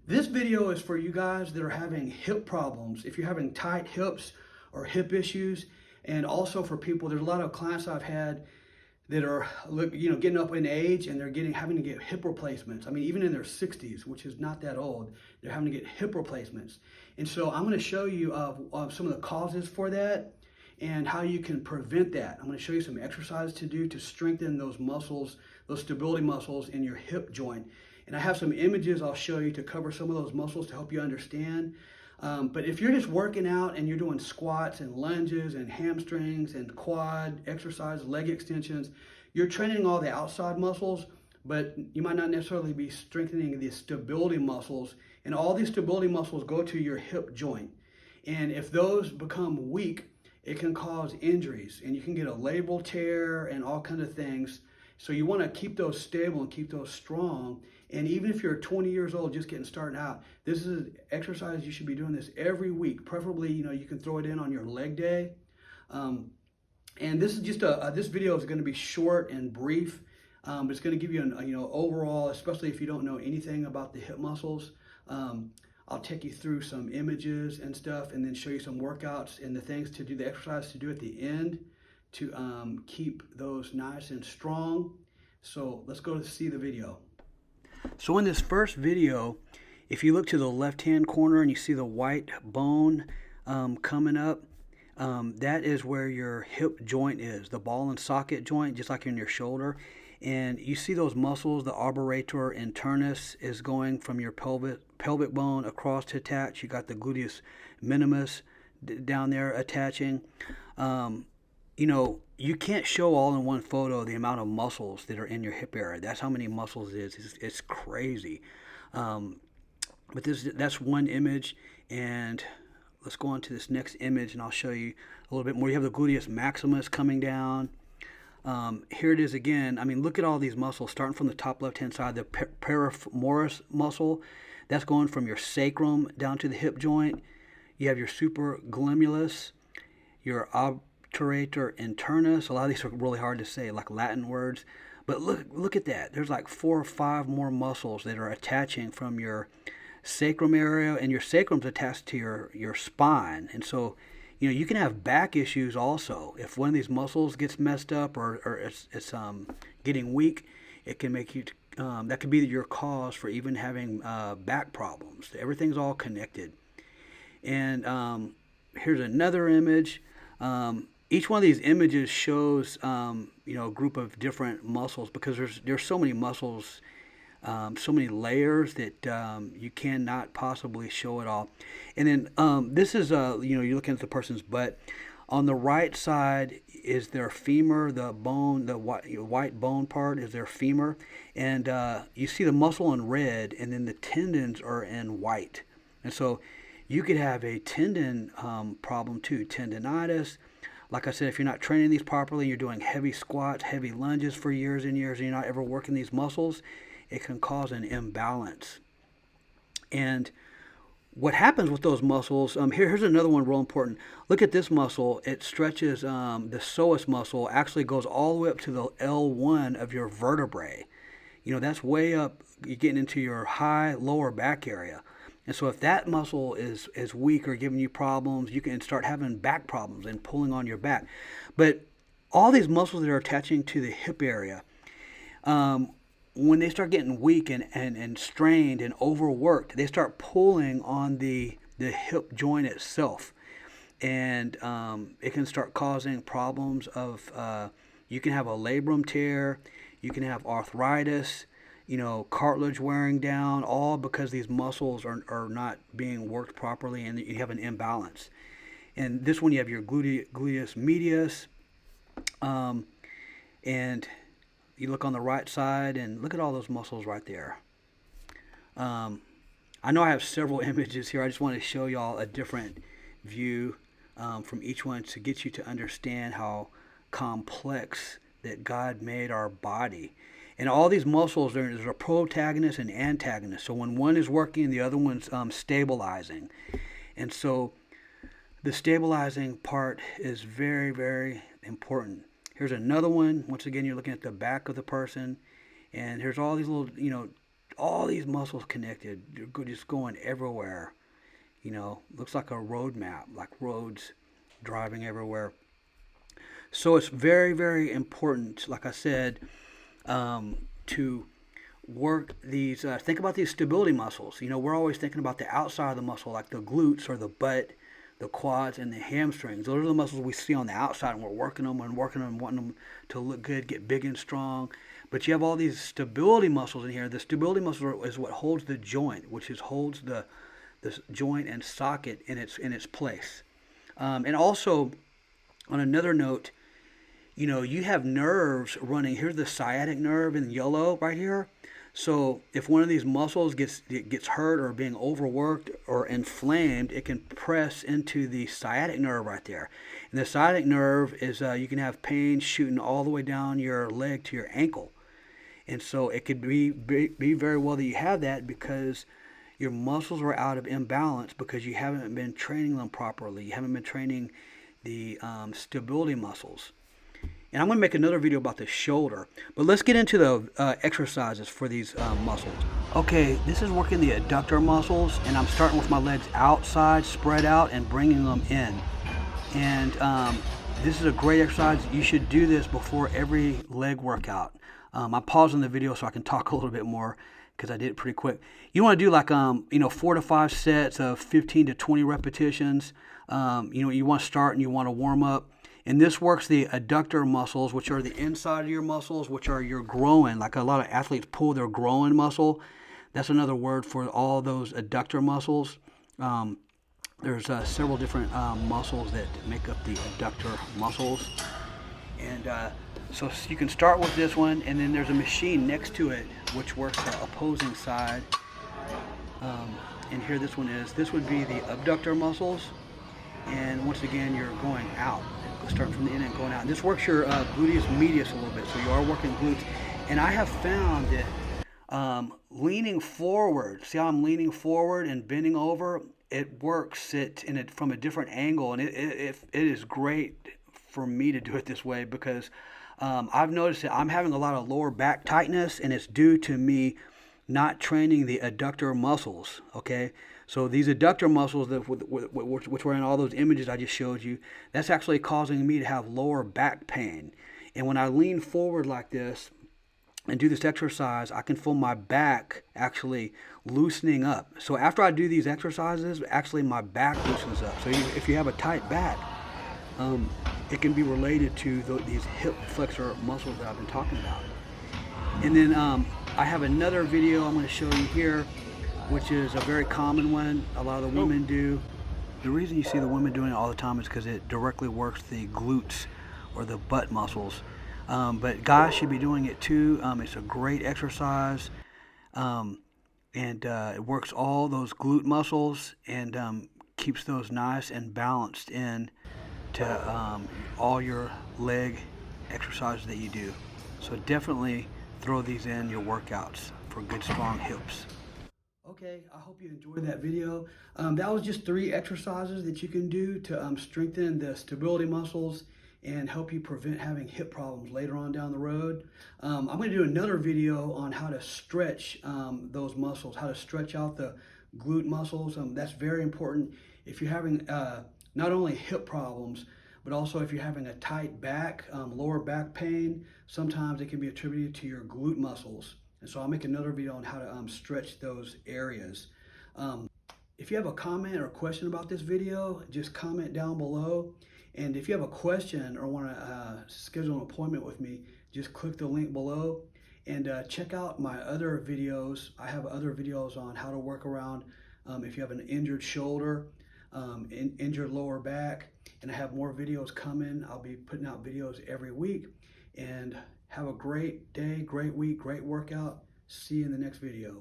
This video is for you guys that are having hip problems. If you're having tight hips or hip issues, and also for people, there's a lot of clients I've had that are, getting up in age and they're having to get hip replacements. I mean, even in their 60s, which is not that old, they're having to get hip replacements. And so I'm going to show you some of the causes for that and how you can prevent that. I'm going to show you some exercises to do to strengthen those muscles, those stability muscles in your hip joint. And I have some images I'll show you to cover some of those muscles to help you understand. But if you're just working out and you're doing squats and lunges and hamstrings and quad exercise, leg extensions, you're training all the outside muscles, but you might not necessarily be strengthening the stability muscles. And all these stability muscles go to your hip joint. And if those become weak, it can cause injuries and you can get a labral tear and all kinds of things. So you want to keep those stable and keep those strong. And even if you're 20 years old, just getting started out, this is an exercise. You should be doing this every week. Preferably, you can throw it in on your leg day. And this is just this video is going to be short and brief. But it's going to give you an overall, especially if you don't know anything about the hip muscles. I'll take you through some images and stuff, and then show you some workouts and the things to do, the exercise to do at the end to keep those nice and strong. So let's go to see the video. So in this first video, if you look to the left-hand corner and you see the white bone coming up, that is where your hip joint is, the ball and socket joint, just like in your shoulder. And you see those muscles, the arburator internus is going from your pelvic bone across to attach. You got the gluteus minimus down there attaching. You can't show all in one photo the amount of muscles that are in your hip area. That's how many muscles it is. It's crazy. But that's one image, and let's go on to this next image, and I'll show you a little bit more. You have the gluteus maximus coming down. Here it is again. I mean, look at all these muscles, starting from the top left-hand side, the piriformis muscle. That's going from your sacrum down to the hip joint. You have your supraglomulus, your obturator internus. A lot of these are really hard to say, like Latin words. But look at that. There's like 4 or 5 more muscles that are attaching from your sacrum area, and your sacrum's attached to your spine. And so, you can have back issues also. If one of these muscles gets messed up or it's getting weak, it can make you, that could be your cause for even having back problems. Everything's all connected. And here's another image. Each one of these images shows, a group of different muscles, because there's so many muscles, so many layers that you cannot possibly show it all. And then this is, you're looking at the person's butt. On the right side is their femur, the bone, the white bone part is their femur. And you see the muscle in red, and then the tendons are in white. And so you could have a tendon problem too, tendonitis. Like I said, if you're not training these properly, you're doing heavy squats, heavy lunges for years and years, and you're not ever working these muscles, it can cause an imbalance. And what happens with those muscles, here's another one real important. Look at this muscle. It stretches, the psoas muscle actually goes all the way up to the L1 of your vertebrae. That's way up, you're getting into your high lower back area. And so if that muscle is weak or giving you problems, you can start having back problems and pulling on your back. But all these muscles that are attaching to the hip area, when they start getting weak and strained and overworked, they start pulling on the hip joint itself. And it can start causing problems of, you can have a labrum tear, you can have arthritis, cartilage wearing down, all because these muscles are not being worked properly and you have an imbalance. And this one, you have your gluteus medius, and you look on the right side and look at all those muscles right there. I know I have several images here. I just want to show y'all a different view from each one to get you to understand how complex that God made our body. And all these muscles, there's a protagonist and antagonist. So when one is working, the other one's stabilizing. And so the stabilizing part is very, very important. Here's another one. Once again, you're looking at the back of the person. And here's all these little, all these muscles connected. They're just going everywhere. Looks like a road map, like roads driving everywhere. So it's very, very important, like I said, to work these. Think about these stability muscles. We're always thinking about the outside of the muscle, like the glutes or the butt, the quads, and the hamstrings. Those are the muscles we see on the outside, and we're working them and working them, wanting them to look good, get big and strong. But you have all these stability muscles in here. The stability muscle is what holds the joint, which holds the joint and socket in its place. And also, on another note, you have nerves running. Here's the sciatic nerve in yellow right here. So if one of these muscles gets hurt or being overworked or inflamed, it can press into the sciatic nerve right there. And the sciatic nerve is you can have pain shooting all the way down your leg to your ankle. And so it could be very well that you have that because your muscles are out of imbalance because you haven't been training them properly. You haven't been training the stability muscles. And I'm going to make another video about the shoulder. But let's get into the exercises for these muscles. Okay, this is working the adductor muscles, and I'm starting with my legs outside, spread out, and bringing them in. And this is a great exercise. You should do this before every leg workout. I'm pausing the video so I can talk a little bit more because I did it pretty quick. You want to do like 4 to 5 sets of 15 to 20 repetitions. You want to start and you want to warm up. And this works the adductor muscles, which are the inside of your muscles, which are your groin. Like a lot of athletes pull their groin muscle. That's another word for all those adductor muscles. There's several different muscles that make up the adductor muscles. And so you can start with this one, and then there's a machine next to it, which works the opposing side. And here this one is. This would be the abductor muscles. And once again, you're going out. Starting from the in and going out. And this works your gluteus medius a little bit, so you are working glutes. And I have found that leaning forward, see how I'm leaning forward and bending over, it works it from a different angle, and it is great for me to do it this way because I've noticed that I'm having a lot of lower back tightness, and it's due to me not training the adductor muscles, okay? So these adductor muscles, which were in all those images I just showed you, that's actually causing me to have lower back pain. And when I lean forward like this and do this exercise, I can feel my back actually loosening up. So after I do these exercises, actually my back loosens up. So if you have a tight back, it can be related to these hip flexor muscles that I've been talking about. And then I have another video I'm going to show you here, which is a very common one a lot of the women do. The reason you see the women doing it all the time is because it directly works the glutes or the butt muscles. But guys should be doing it too. It's a great exercise, and it works all those glute muscles and keeps those nice and balanced in to all your leg exercises that you do. So definitely throw these in your workouts for good strong hips. Okay, I hope you enjoyed that video. That was just 3 exercises that you can do to strengthen the stability muscles and help you prevent having hip problems later on down the road. I'm going to do another video on how to stretch those muscles, how to stretch out the glute muscles. That's very important if you're having not only hip problems, but also if you're having a tight back, lower back pain. Sometimes it can be attributed to your glute muscles. And so I'll make another video on how to stretch those areas. If you have a comment or question about this video, just comment down below. And if you have a question or want to schedule an appointment with me, just click the link below and check out my other videos. I have other videos on how to work around if you have an injured shoulder, injured lower back, and I have more videos coming. I'll be putting out videos every week. And have a great day, great week, great workout. See you in the next video.